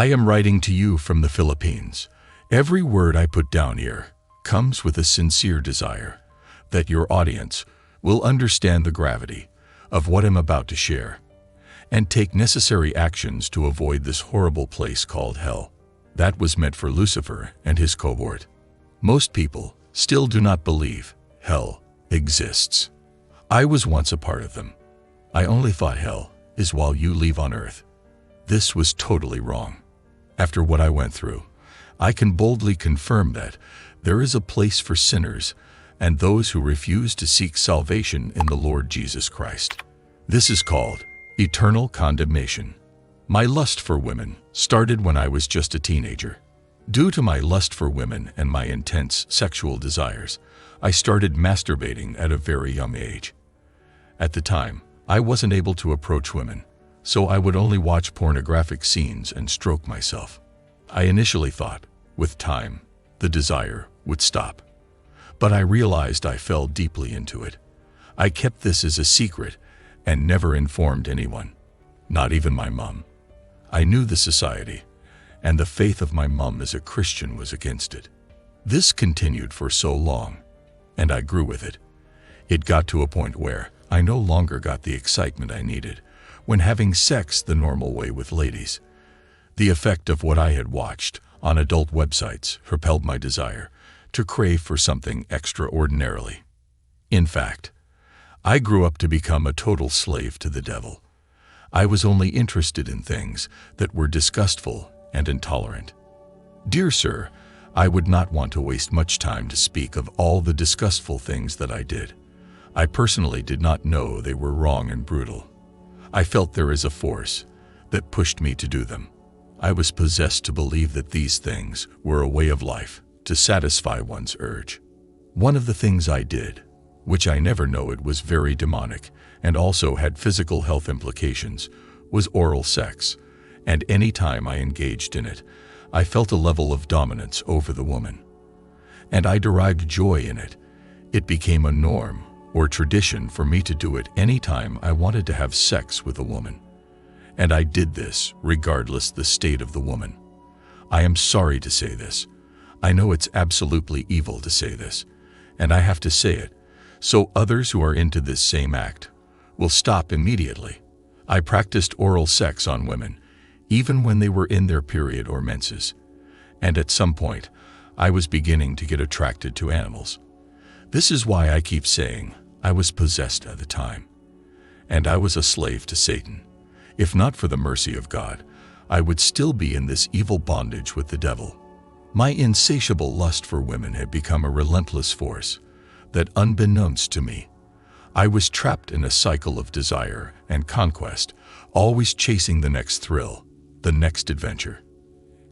I am writing to you from the Philippines. Every word I put down here comes with a sincere desire that your audience will understand the gravity of what I'm about to share and take necessary actions to avoid this horrible place called hell. That was meant for Lucifer and his cohort. Most people still do not believe hell exists. I was once a part of them. I only thought hell is while you leave on earth. This was totally wrong. After what I went through, I can boldly confirm that there is a place for sinners and those who refuse to seek salvation in the Lord Jesus Christ. This is called eternal condemnation. My lust for women started when I was just a teenager. Due to my lust for women and my intense sexual desires, I started masturbating at a very young age. At the time, I wasn't able to approach women, so I would only watch pornographic scenes and stroke myself. I initially thought, with time, the desire would stop. But I realized I fell deeply into it. I kept this as a secret and never informed anyone, not even my mom. I knew the society, and the faith of my mom as a Christian was against it. This continued for so long, and I grew with it. It got to a point where I no longer got the excitement I needed when having sex the normal way with ladies. The effect of what I had watched on adult websites propelled my desire to crave for something extraordinarily. In fact, I grew up to become a total slave to the devil. I was only interested in things that were disgustful and intolerant. Dear sir, I would not want to waste much time to speak of all the disgustful things that I did. I personally did not know they were wrong and brutal. I felt there is a force that pushed me to do them. I was possessed to believe that these things were a way of life to satisfy one's urge. One of the things I did, which I never know it was very demonic and also had physical health implications, was oral sex, and any time I engaged in it, I felt a level of dominance over the woman. And I derived joy in it. It became a norm or tradition for me to do it any time I wanted to have sex with a woman. And I did this regardless the state of the woman. I am sorry to say this. I know it's absolutely evil to say this, and I have to say it, so others who are into this same act will stop immediately. I practiced oral sex on women, even when they were in their period or menses, and at some point, I was beginning to get attracted to animals. This is why I keep saying I was possessed at the time, and I was a slave to Satan. If not for the mercy of God, I would still be in this evil bondage with the devil. My insatiable lust for women had become a relentless force that, unbeknownst to me, I was trapped in a cycle of desire and conquest, always chasing the next thrill, the next adventure.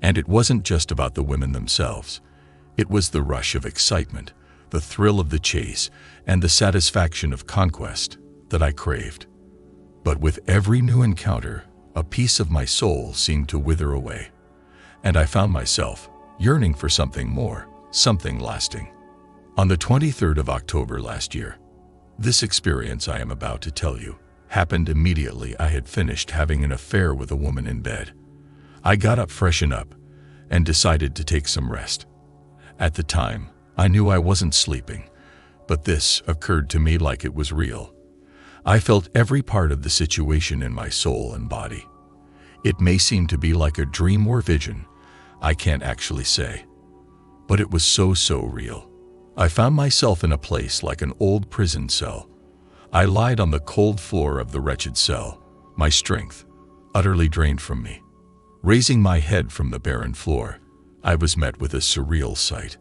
And it wasn't just about the women themselves. It was the rush of excitement, the thrill of the chase, and the satisfaction of conquest that I craved. But with every new encounter, a piece of my soul seemed to wither away, and I found myself yearning for something more, something lasting. On the 23rd of October last year, this experience I am about to tell you happened immediately I had finished having an affair with a woman in bed. I got up, freshened up, and decided to take some rest. At the time, I knew I wasn't sleeping, but this occurred to me like it was real. I felt every part of the situation in my soul and body. It may seem to be like a dream or vision, I can't actually say, but it was so real. I found myself in a place like an old prison cell. I lied on the cold floor of the wretched cell, my strength utterly drained from me. Raising my head from the barren floor, I was met with a surreal sight.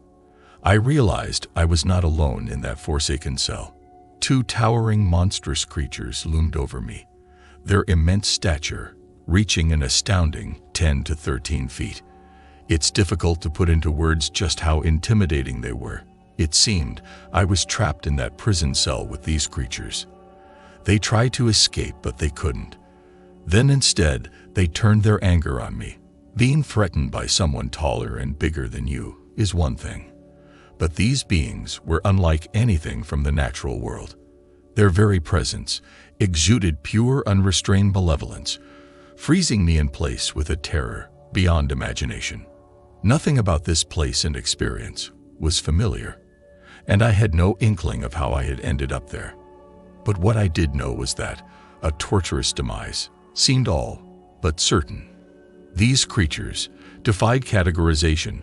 I realized I was not alone in that forsaken cell. Two towering, monstrous creatures loomed over me, their immense stature reaching an astounding 10 to 13 feet. It's difficult to put into words just how intimidating they were. It seemed I was trapped in that prison cell with these creatures. They tried to escape, but they couldn't. Then instead, they turned their anger on me. Being threatened by someone taller and bigger than you is one thing, but these beings were unlike anything from the natural world. Their very presence exuded pure, unrestrained malevolence, freezing me in place with a terror beyond imagination. Nothing about this place and experience was familiar, and I had no inkling of how I had ended up there. But what I did know was that a torturous demise seemed all but certain. These creatures defied categorization.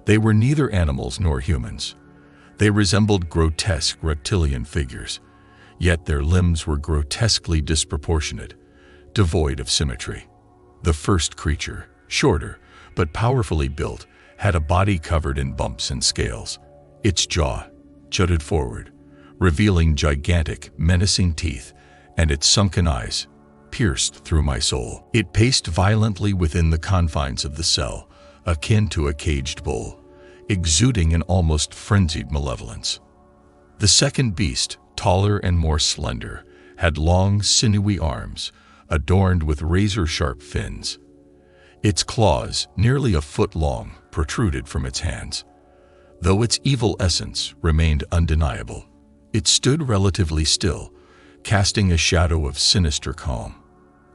They were neither animals nor humans. They resembled grotesque reptilian figures, yet their limbs were grotesquely disproportionate, devoid of symmetry. The first creature, shorter but powerfully built, had a body covered in bumps and scales. Its jaw jutted forward, revealing gigantic, menacing teeth, and its sunken eyes pierced through my soul. It paced violently within the confines of the cell, akin to a caged bull, exuding an almost frenzied malevolence. The second beast, taller and more slender, had long, sinewy arms, adorned with razor-sharp fins. Its claws, nearly a foot long, protruded from its hands. Though its evil essence remained undeniable, it stood relatively still, casting a shadow of sinister calm.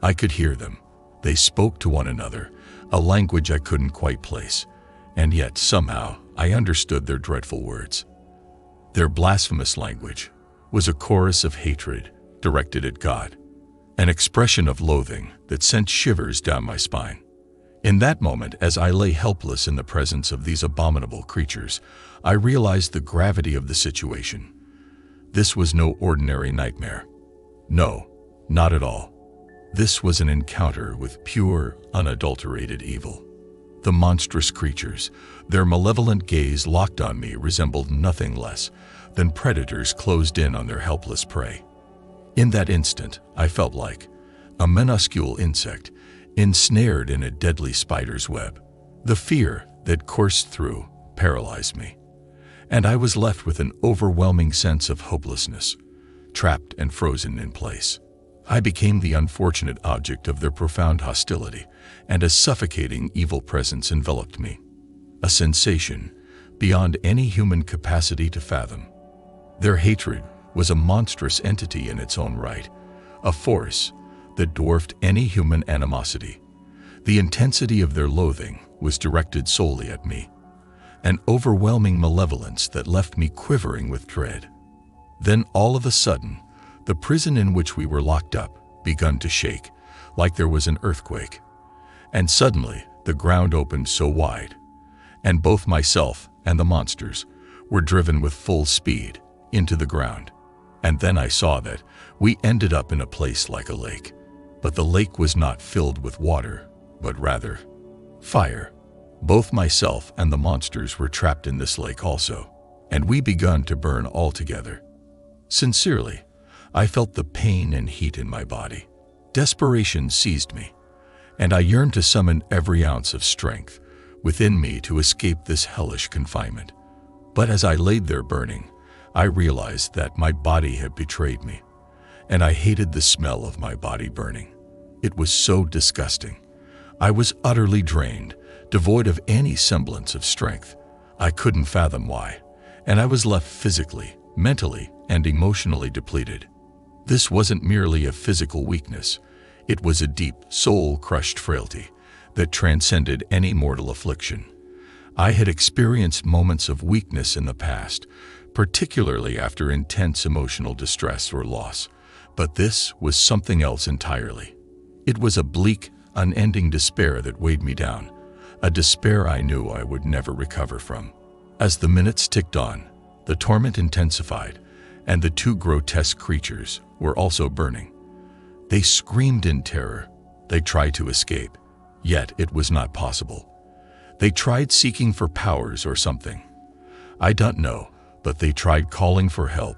I could hear them. They spoke to one another, a language I couldn't quite place, and yet somehow I understood their dreadful words. Their blasphemous language was a chorus of hatred directed at God, an expression of loathing that sent shivers down my spine. In that moment, as I lay helpless in the presence of these abominable creatures, I realized the gravity of the situation. This was no ordinary nightmare. No, not at all. This was an encounter with pure, unadulterated evil. The monstrous creatures, their malevolent gaze locked on me, resembled nothing less than predators closed in on their helpless prey. In that instant, I felt like a minuscule insect ensnared in a deadly spider's web. The fear that coursed through paralyzed me, and I was left with an overwhelming sense of hopelessness, trapped and frozen in place. I became the unfortunate object of their profound hostility, and a suffocating evil presence enveloped me, a sensation beyond any human capacity to fathom. Their hatred was a monstrous entity in its own right, a force that dwarfed any human animosity. The intensity of their loathing was directed solely at me, an overwhelming malevolence that left me quivering with dread. Then all of a sudden, the prison in which we were locked up began to shake, like there was an earthquake. And suddenly, the ground opened so wide, and both myself and the monsters were driven with full speed into the ground. And then I saw that we ended up in a place like a lake. But the lake was not filled with water, but rather fire. Both myself and the monsters were trapped in this lake also, and we begun to burn altogether. Sincerely, I felt the pain and heat in my body. Desperation seized me, and I yearned to summon every ounce of strength within me to escape this hellish confinement. But as I laid there burning, I realized that my body had betrayed me, and I hated the smell of my body burning. It was so disgusting. I was utterly drained, devoid of any semblance of strength. I couldn't fathom why, and I was left physically, mentally, and emotionally depleted. This wasn't merely a physical weakness. It was a deep, soul-crushed frailty that transcended any mortal affliction. I had experienced moments of weakness in the past, particularly after intense emotional distress or loss, but this was something else entirely. It was a bleak, unending despair that weighed me down, a despair I knew I would never recover from. As the minutes ticked on, the torment intensified, and the two grotesque creatures were also burning. They screamed in terror. They tried to escape, yet it was not possible. They tried seeking for powers or something. I don't know, but they tried calling for help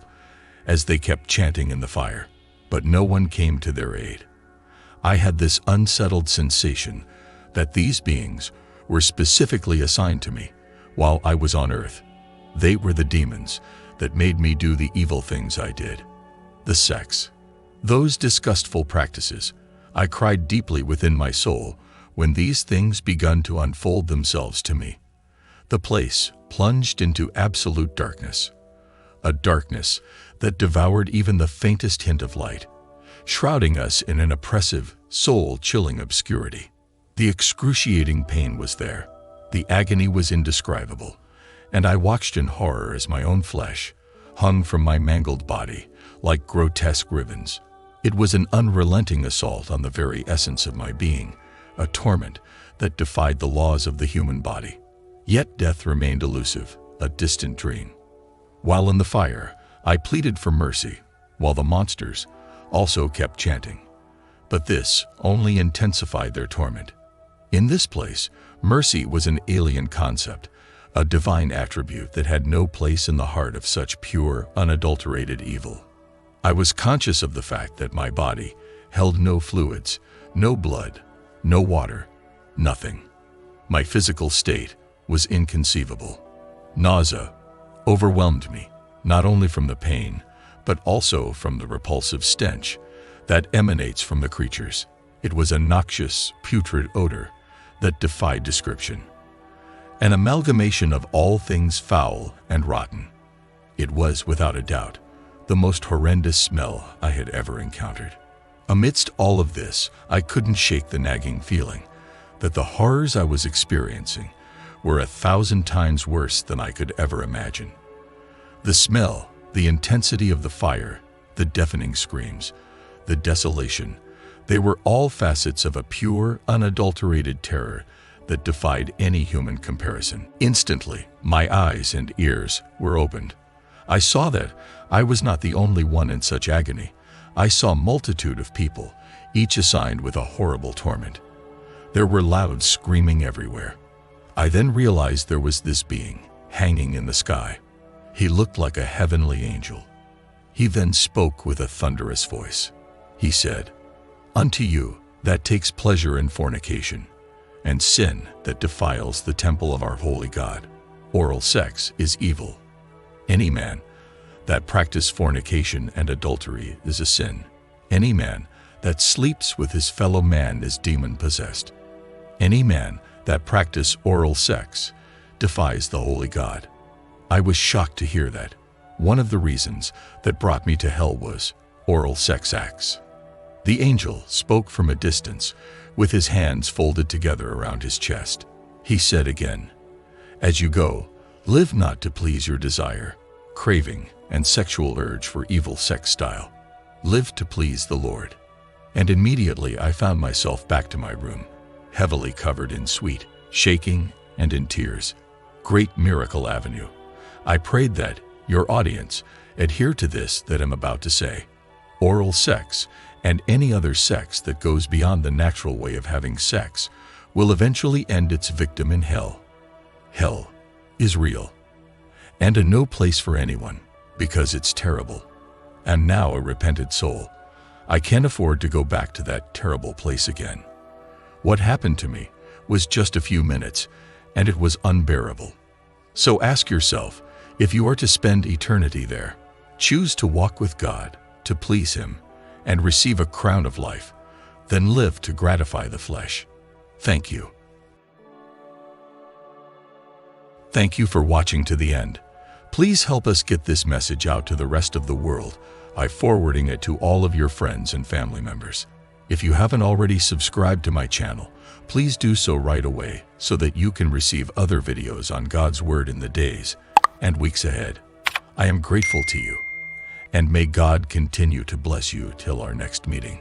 as they kept chanting in the fire, but no one came to their aid. I had this unsettled sensation that these beings were specifically assigned to me while I was on Earth. They were the demons that made me do the evil things I did. The sex, those disgustful practices. I cried deeply within my soul when these things begun to unfold themselves to me. The place plunged into absolute darkness, a darkness that devoured even the faintest hint of light, shrouding us in an oppressive, soul-chilling obscurity. The excruciating pain was there. The agony was indescribable, and I watched in horror as my own flesh hung from my mangled body like grotesque ribbons. It was an unrelenting assault on the very essence of my being, a torment that defied the laws of the human body. Yet death remained elusive, a distant dream. While in the fire, I pleaded for mercy, while the monsters also kept chanting. But this only intensified their torment. In this place, mercy was an alien concept, a divine attribute that had no place in the heart of such pure, unadulterated evil. I was conscious of the fact that my body held no fluids, no blood, no water, nothing. My physical state was inconceivable. Nausea overwhelmed me, not only from the pain, but also from the repulsive stench that emanates from the creatures. It was a noxious, putrid odor that defied description. An amalgamation of all things foul and rotten. It was, without a doubt, the most horrendous smell I had ever encountered. Amidst all of this, I couldn't shake the nagging feeling that the horrors I was experiencing were 1,000 times worse than I could ever imagine. The smell, the intensity of the fire, the deafening screams, the desolation, they were all facets of a pure, unadulterated terror that defied any human comparison. Instantly, my eyes and ears were opened. I saw that I was not the only one in such agony. I saw a multitude of people, each assigned with a horrible torment. There were loud screaming everywhere. I then realized there was this being hanging in the sky. He looked like a heavenly angel. He then spoke with a thunderous voice. He said, "Unto you that takes pleasure in fornication, and sin that defiles the temple of our holy God, oral sex is evil. Any man that practices fornication and adultery is a sin. Any man that sleeps with his fellow man is demon-possessed. Any man that practices oral sex defies the holy God." I was shocked to hear that. One of the reasons that brought me to hell was oral sex acts. The angel spoke from a distance, with his hands folded together around his chest. He said again, "As you go, live not to please your desire, craving, and sexual urge for evil sex style. Live to please the Lord." And immediately I found myself back to my room, heavily covered in sweat, shaking, and in tears. Great Miracle Avenue. I prayed that your audience adhere to this that I'm about to say. Oral sex and any other sex that goes beyond the natural way of having sex will eventually end its victim in hell. Hell is real and a no place for anyone because it's terrible. And now, a repentant soul, I can't afford to go back to that terrible place again. What happened to me was just a few minutes, and it was unbearable. So ask yourself, if you are to spend eternity there, choose to walk with God, to please Him, and receive a crown of life, then live to gratify the flesh. Thank you. Thank you for watching to the end. Please help us get this message out to the rest of the world by forwarding it to all of your friends and family members. If you haven't already subscribed to my channel, please do so right away so that you can receive other videos on God's Word in the days and weeks ahead. I am grateful to you, and may God continue to bless you till our next meeting.